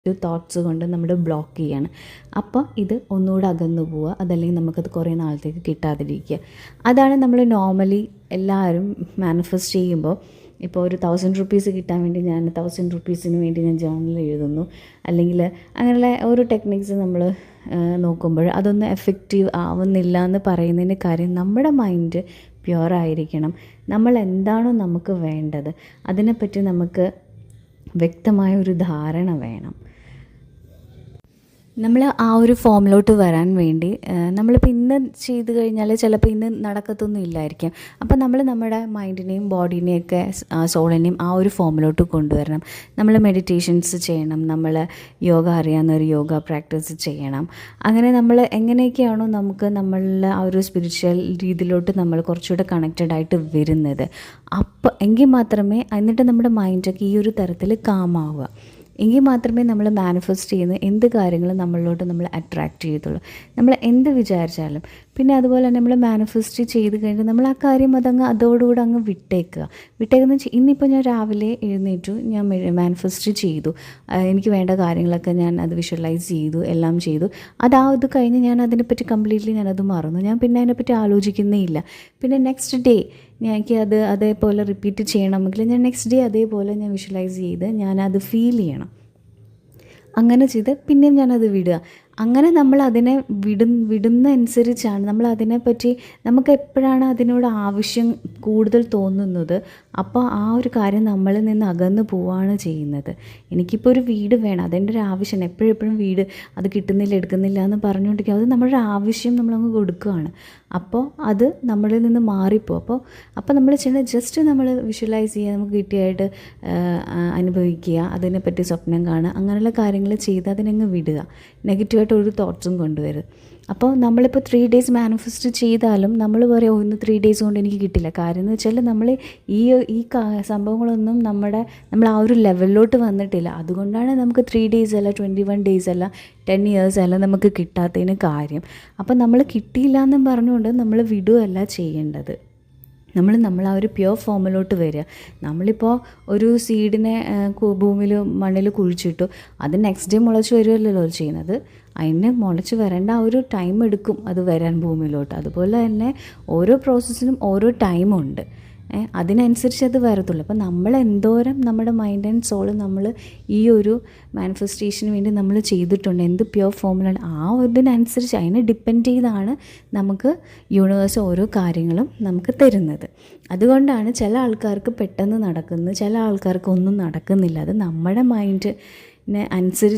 Thoughts കൊണ്ട് നമ്മൾ block ചെയ്യാണ്. അപ്പോൾ ഇത് ഒന്നുകൂടെ അകന്നു പോവുക, അതല്ലെങ്കിൽ നമുക്കത് കുറേ നാളത്തേക്ക് കിട്ടാതിരിക്കുക. അതാണ് നമ്മൾ നോർമലി എല്ലാവരും മാനിഫെസ്റ്റ് ചെയ്യുമ്പോൾ. ഇപ്പോൾ ഒരു 1000 റുപ്പീസ് കിട്ടാൻ വേണ്ടി ഞാൻ 1000 റുപ്പീസിന് വേണ്ടി ഞാൻ ജേർണൽ എഴുതുന്നു, അല്ലെങ്കിൽ അങ്ങനെയുള്ള ഓരോ ടെക്നിക്സ് നമ്മൾ നോക്കുമ്പോൾ അതൊന്നും എഫക്റ്റീവ് ആവുന്നില്ല എന്ന് പറയുന്നതിന് കാര്യം നമ്മുടെ മൈൻഡ് പ്യുവറായിരിക്കണം. നമ്മൾ എന്താണോ നമുക്ക് വേണ്ടത് അതിനെപ്പറ്റി നമുക്ക് വ്യക്തമായ ഒരു ധാരണ വേണം. നമ്മൾ ആ ഒരു ഫോമിലോട്ട് വരാൻ വേണ്ടി നമ്മളിപ്പോൾ ഇന്ന് ചെയ്ത് കഴിഞ്ഞാൽ ചിലപ്പോൾ ഇന്ന് നടക്കത്തൊന്നും ഇല്ലായിരിക്കും. അപ്പോൾ നമ്മൾ നമ്മുടെ മൈൻഡിനെയും ബോഡീനെയൊക്കെ സോളിനെയും ആ ഒരു ഫോമിലോട്ട് കൊണ്ടുവരണം. നമ്മൾ മെഡിറ്റേഷൻസ് ചെയ്യണം, നമ്മൾ യോഗ അറിയാവുന്നൊരു യോഗ പ്രാക്ടീസ് ചെയ്യണം. അങ്ങനെ നമ്മൾ എങ്ങനെയൊക്കെയാണോ നമുക്ക് നമ്മളുടെ ആ ഒരു സ്പിരിച്വൽ രീതിയിലോട്ട് നമ്മൾ കുറച്ചുകൂടെ കണക്റ്റഡ് ആയിട്ട് വരുന്നത്, അപ്പോൾ എങ്കിൽ മാത്രമേ എന്നിട്ട് നമ്മുടെ മൈൻഡൊക്കെ ഈ ഒരു തരത്തിൽ കാമാവുക. എങ്കിൽ മാത്രമേ നമ്മൾ മാനിഫെസ്റ്റ് ചെയ്യുന്ന എന്ത് കാര്യങ്ങളും നമ്മളിലോട്ട് നമ്മൾ അട്രാക്റ്റ് ചെയ്യത്തുള്ളൂ. നമ്മൾ എന്ത് വിചാരിച്ചാലും. പിന്നെ അതുപോലെ തന്നെ നമ്മൾ മാനിഫെസ്റ്റ് ചെയ്ത് കഴിഞ്ഞാൽ നമ്മൾ ആ കാര്യം അതോടുകൂടെ അങ്ങ് വിട്ടേക്കുന്ന ഇന്നിപ്പോൾ ഞാൻ രാവിലെ എഴുന്നേറ്റു, ഞാൻ മാനിഫെസ്റ്റ് ചെയ്തു, എനിക്ക് വേണ്ട കാര്യങ്ങളൊക്കെ ഞാൻ അത് വിഷ്വലൈസ് ചെയ്തു, എല്ലാം ചെയ്തു. ഇത് കഴിഞ്ഞ് ഞാൻ അതിനെപ്പറ്റി കംപ്ലീറ്റ്ലി ഞാനത് മറന്നു. ഞാൻ പിന്നെ അതിനെപ്പറ്റി ആലോചിക്കുന്നേ ഇല്ല. പിന്നെ നെക്സ്റ്റ് ഡേ എനിക്ക് അതേപോലെ റിപ്പീറ്റ് ചെയ്യണമെങ്കിൽ ഞാൻ നെക്സ്റ്റ് ഡേ അതേപോലെ ഞാൻ വിഷ്വലൈസ് ചെയ്ത് ഞാനത് ഫീൽ ചെയ്യണം. അങ്ങനെ ചെയ്ത് പിന്നെയും ഞാനത് വിടുക. അങ്ങനെ നമ്മൾ അതിനെ വിടുന്ന അനുസരിച്ചാണ് നമ്മൾ അതിനെപ്പറ്റി നമുക്ക് എപ്പോഴാണ് അതിനോട് ആവശ്യം കൂടുതൽ തോന്നുന്നത്, അപ്പോൾ ആ ഒരു കാര്യം നമ്മളിൽ നിന്ന് അകന്നു പോവുകയാണ് ചെയ്യുന്നത്. എനിക്കിപ്പോൾ ഒരു വീട് വേണം, അതെൻ്റെ ഒരു ആവശ്യമാണ്. എപ്പോഴും വീട് അത് കിട്ടുന്നില്ല എടുക്കുന്നില്ല എന്ന് പറഞ്ഞുകൊണ്ടിരിക്കുക, അത് നമ്മുടെ ആവശ്യം നമ്മളങ്ങ് കൊടുക്കുകയാണ്. അപ്പോൾ അത് നമ്മളിൽ നിന്ന് മാറിപ്പോവും. അപ്പോൾ നമ്മൾ ചെയ്യണത് ജസ്റ്റ് നമ്മൾ വിഷ്വലൈസ് ചെയ്യുക, നമുക്ക് കിട്ടിയായിട്ട് അനുഭവിക്കുക, അതിനെപ്പറ്റി സ്വപ്നം കാണുക, അങ്ങനെയുള്ള കാര്യങ്ങൾ ചെയ്ത് അതിനങ്ങ് വിടുക. നെഗറ്റീവായിട്ട് ഒരു തോട്ട്സും കൊണ്ടുവരും. അപ്പോൾ നമ്മളിപ്പോൾ 3 ഡേയ്സ് മാനിഫെസ്റ്റ് ചെയ്താലും നമ്മൾ പറയും ഇന്ന് 3 ഡേയ്സ് കൊണ്ട് എനിക്ക് കിട്ടില്ല. കാര്യം എന്ന് വെച്ചാൽ നമ്മൾ ഈ സംഭവങ്ങളൊന്നും നമ്മൾ ആ ഒരു ലെവലിലോട്ട് വന്നിട്ടില്ല. അതുകൊണ്ടാണ് നമുക്ക് 3 ഡേയ്സ് അല്ല 21 ഡേയ്സ് അല്ല 10 ഇയേഴ്സ് അല്ല നമുക്ക് കിട്ടാത്തതിന് കാര്യം. അപ്പോൾ നമ്മൾ കിട്ടിയില്ല എന്നും പറഞ്ഞുകൊണ്ട് നമ്മൾ വിടുകയല്ല ചെയ്യേണ്ടത്. നമ്മൾ ആ ഒരു പ്യുവർ ഫോമിലോട്ട് വരിക. നമ്മളിപ്പോൾ ഒരു സീഡിനെ ഭൂമിയിൽ മണ്ണിൽ കുഴിച്ചിട്ടു, അത് നെക്സ്റ്റ് ഡേ മുളച്ച് വരുമല്ലോ ചെയ്യുന്നത്. അതിന് മുളച്ച് വരേണ്ട ആ ഒരു ടൈം എടുക്കും അത് വരാൻ ഭൂമിയിലോട്ട്. അതുപോലെ തന്നെ ഓരോ പ്രോസസ്സിനും ഓരോ ടൈമുണ്ട്, അതിനനുസരിച്ച് അത് വരത്തുള്ളൂ. അപ്പോൾ നമ്മൾ എന്തോരം നമ്മുടെ മൈൻഡ് ആൻഡ് സോൾ നമ്മൾ ഈ ഒരു മാനിഫെസ്റ്റേഷന് വേണ്ടി നമ്മൾ ചെയ്തിട്ടുണ്ട്, എന്ത് പ്യുവർ ഫോമിലാണ് ആ ഇതിനനുസരിച്ച് അതിനെ ഡിപ്പെൻഡ് ചെയ്താണ് നമുക്ക് യൂണിവേഴ്സ് ഓരോ കാര്യങ്ങളും നമുക്ക് തരുന്നത്. അതുകൊണ്ടാണ് ചില ആൾക്കാർക്ക് പെട്ടെന്ന് നടക്കുന്നത്, ചില ആൾക്കാർക്ക് ഒന്നും നടക്കുന്നില്ല. അത് നമ്മുടെ മൈൻഡിനെ അനുസരിച്ച്